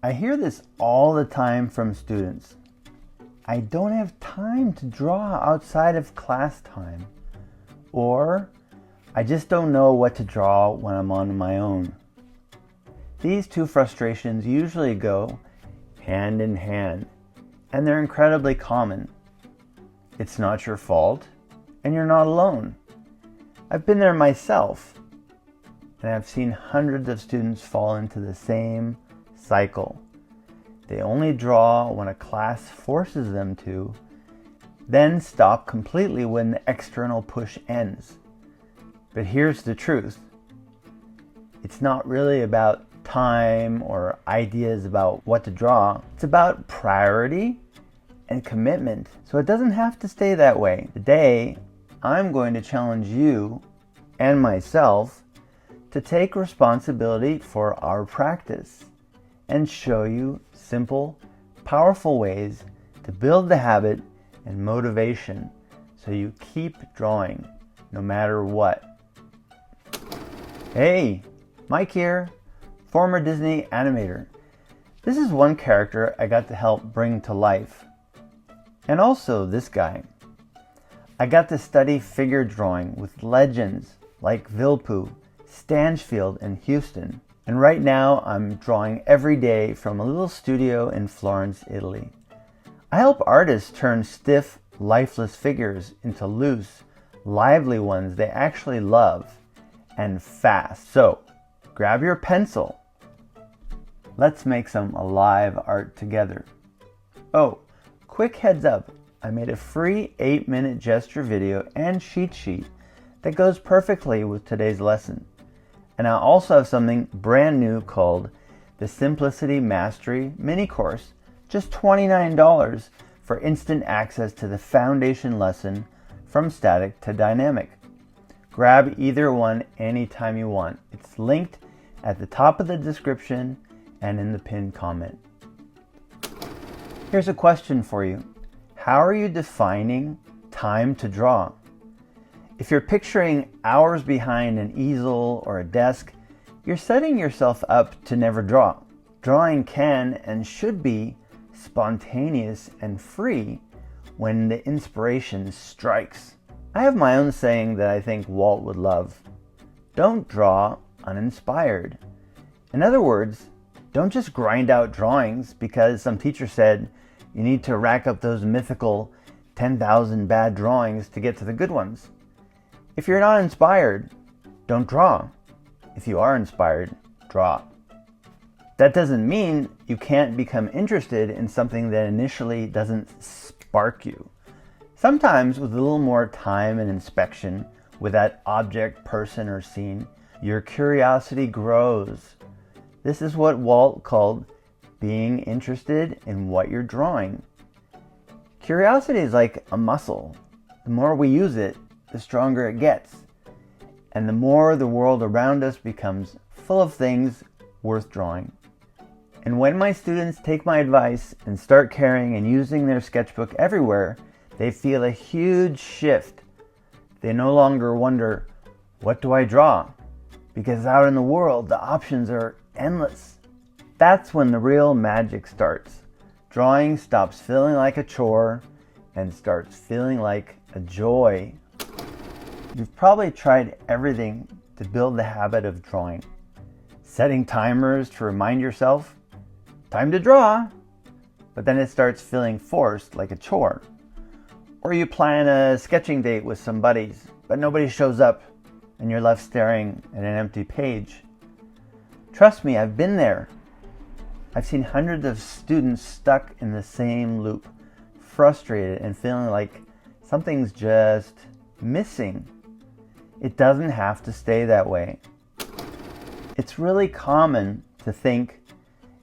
I hear this all the time from students. I don't have time to draw outside of class time. Or, I just don't know what to draw when I'm on my own. These two frustrations usually go hand in hand, and they're incredibly common. It's not your fault, and you're not alone. I've been there myself, and I've seen hundreds of students fall into the same cycle. They only draw when a class forces them to, then stop completely when the external push ends. But here's the truth. It's not really about time or ideas about what to draw. It's about priority and commitment. So it doesn't have to stay that way. Today, I'm going to challenge you and myself to take responsibility for our practice and show you simple, powerful ways to build the habit and motivation so you keep drawing no matter what. Hey, Mike here, former Disney animator. This is one character I got to help bring to life. And also this guy. I got to study figure drawing with legends like Vilpu, Stanchfield, and Houston. And right now I'm drawing every day from a little studio in Florence, Italy. I help artists turn stiff, lifeless figures into loose, lively ones they actually love, and fast. So, grab your pencil. Let's make some alive art together. Oh, quick heads up, I made a free 8-minute gesture video and cheat sheet that goes perfectly with today's lesson. And I also have something brand new called the Simplicity Mastery Mini Course, just $29 for instant access to the foundation lesson from static to dynamic. Grab either one anytime you want. It's linked at the top of the description and in the pinned comment. Here's a question for you. How are you defining time to draw? If you're picturing hours behind an easel or a desk, you're setting yourself up to never draw. Drawing can and should be spontaneous and free when the inspiration strikes. I have my own saying that I think Walt would love. Don't draw uninspired. In other words, don't just grind out drawings because some teacher said you need to rack up those mythical 10,000 bad drawings to get to the good ones. If you're not inspired, don't draw. If you are inspired, draw. That doesn't mean you can't become interested in something that initially doesn't spark you. Sometimes with a little more time and inspection with that object, person, or scene, your curiosity grows. This is what Walt called being interested in what you're drawing. Curiosity is like a muscle. The more we use it, the stronger it gets. And the more the world around us becomes full of things worth drawing. And when my students take my advice and start carrying and using their sketchbook everywhere, they feel a huge shift. They no longer wonder, what do I draw? Because out in the world, the options are endless. That's when the real magic starts. Drawing stops feeling like a chore and starts feeling like a joy. You've probably tried everything to build the habit of drawing. Setting timers to remind yourself, time to draw, but then it starts feeling forced like a chore. Or you plan a sketching date with some buddies, but nobody shows up and you're left staring at an empty page. Trust me, I've been there. I've seen hundreds of students stuck in the same loop, frustrated and feeling like something's just missing. It doesn't have to stay that way. It's really common to think,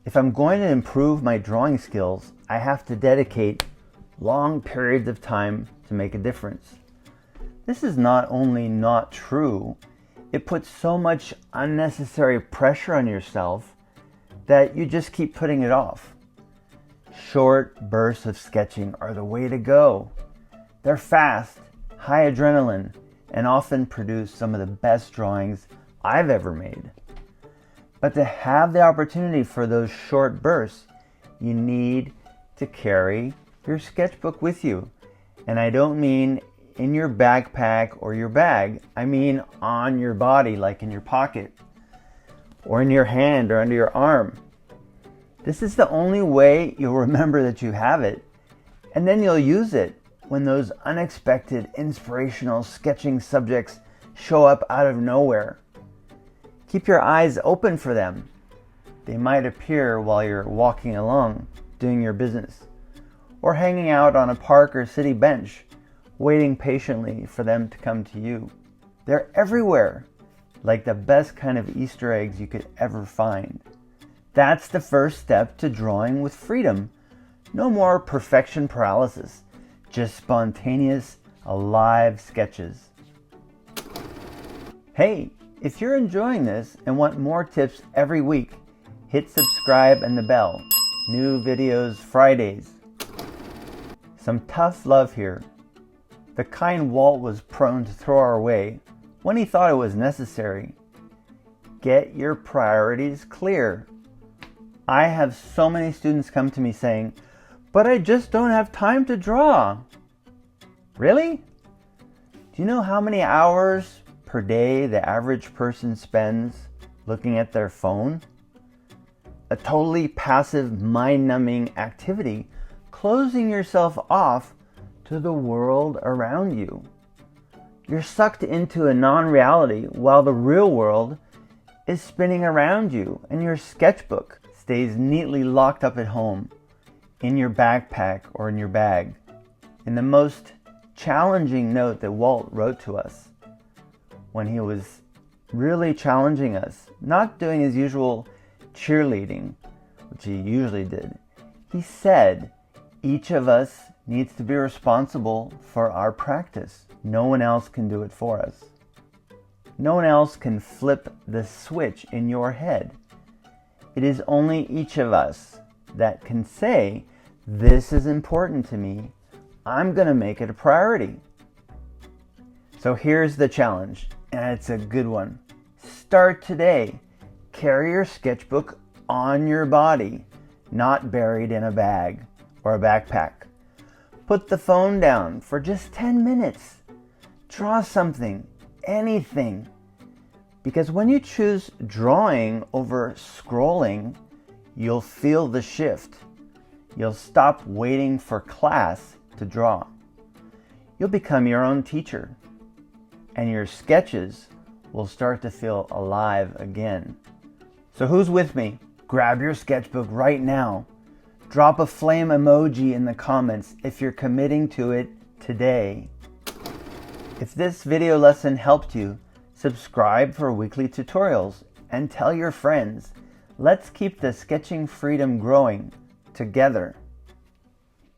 if I'm going to improve my drawing skills, I have to dedicate long periods of time to make a difference. This is not only not true, it puts so much unnecessary pressure on yourself that you just keep putting it off. Short bursts of sketching are the way to go. They're fast, high adrenaline, and often produce some of the best drawings I've ever made. But to have the opportunity for those short bursts, you need to carry your sketchbook with you. And I don't mean in your backpack or your bag. I mean on your body, like in your pocket, or in your hand or under your arm. This is the only way you'll remember that you have it. And then you'll use it when those unexpected, inspirational sketching subjects show up out of nowhere. Keep your eyes open for them. They might appear while you're walking along, doing your business, or hanging out on a park or city bench, waiting patiently for them to come to you. They're everywhere, like the best kind of Easter eggs you could ever find. That's the first step to drawing with freedom. No more perfection paralysis, just spontaneous, alive sketches. Hey, if you're enjoying this and want more tips every week, hit subscribe and the bell. New videos Fridays. Some tough love here. The kind Walt was prone to throw our way when he thought it was necessary. Get your priorities clear. I have so many students come to me saying, "But I just don't have time to draw." Really? Do you know how many hours per day the average person spends looking at their phone? A totally passive, mind-numbing activity, closing yourself off to the world around you. You're sucked into a non-reality while the real world is spinning around you, and your sketchbook stays neatly locked up at home, in your backpack or in your bag. In the most challenging note that Walt wrote to us, when he was really challenging us, not doing his usual cheerleading, which he usually did, he said, each of us needs to be responsible for our practice. No one else can do it for us. No one else can flip the switch in your head. It is only each of us that can say, this is important to me. I'm going to make it a priority. So here's the challenge, and it's a good one. Start today. Carry your sketchbook on your body, not buried in a bag or a backpack. Put the phone down for just 10 minutes. Draw something, anything. Because when you choose drawing over scrolling, you'll feel the shift. You'll stop waiting for class to draw. You'll become your own teacher, and your sketches will start to feel alive again. So who's with me? Grab your sketchbook right now. Drop a flame emoji in the comments if you're committing to it today. If this video lesson helped you, subscribe for weekly tutorials and tell your friends. Let's keep the sketching freedom growing together.